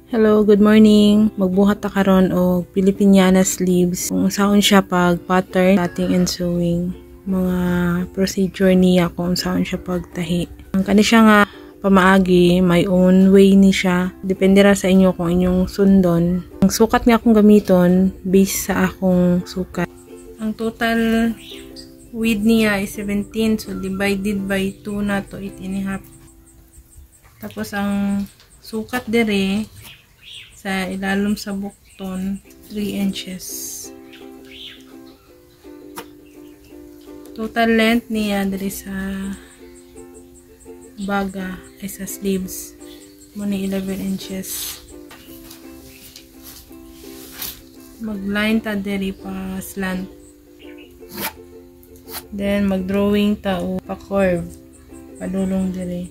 Hello, good morning. Magbuhat ta karon og Filipiniana sleeves. Kung saan siya pag pattern, cutting and sewing. Mga procedure niya kung saan siya pagtahi. Ang kani siya nga pamaagi, may own way ni siya. Depende ra sa inyo kung inyong sundon. Ang sukat nga akong gamiton based sa akong sukat. Ang total width niya is 17, so divided by 2 na to 8.5. Tapos ang sukat dire sa ilalom sa bukton 3 inches. Total length niya dire sa baga ay sa sleeves muna 11 inches. Mag-line ta dire pa slant. Then mag-drawing ta o pa-curve padulong dire.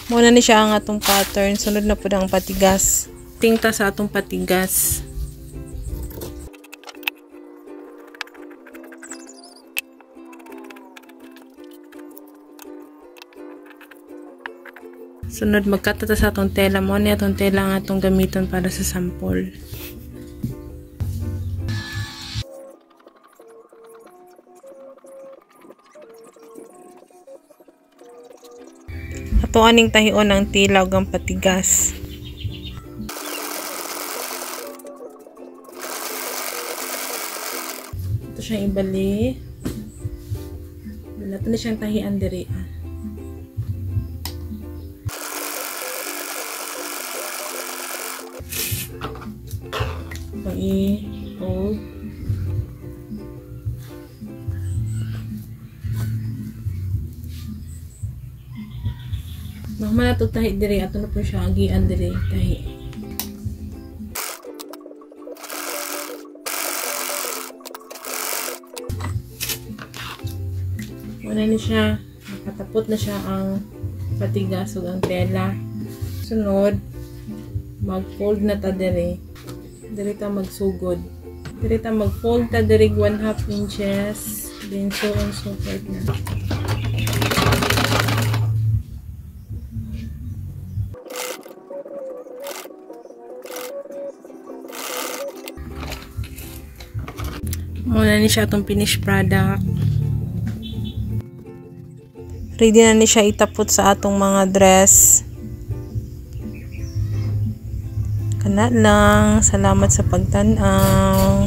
Muna ni siya ang atong pattern. Sunod na po ang patigas. Tingta sa atong patigas. Sunod magkatata sa atong tela. Muna ni atong tela ang atong gamiton para sa sample. Ato aning tahion ang tila ug ang patigas. Ito siyang ibali. Ito na siyang tahian diri. Pag-i-hold. Mahal na ito tahi dire. Ato na po siya agian dire. Tahi. Wala na siya. Nakatapot na siya ang patigas o ang tela. Sunod, mag-fold na ta dire. Dire ta magsugod. Dire ta mag-fold ta dire 1/2 inches. Then so on so forth na. Muna ni siya itong finished product. Ready na ni siya itapot sa atong mga dress. Kana lang. Salamat sa pagtanaw.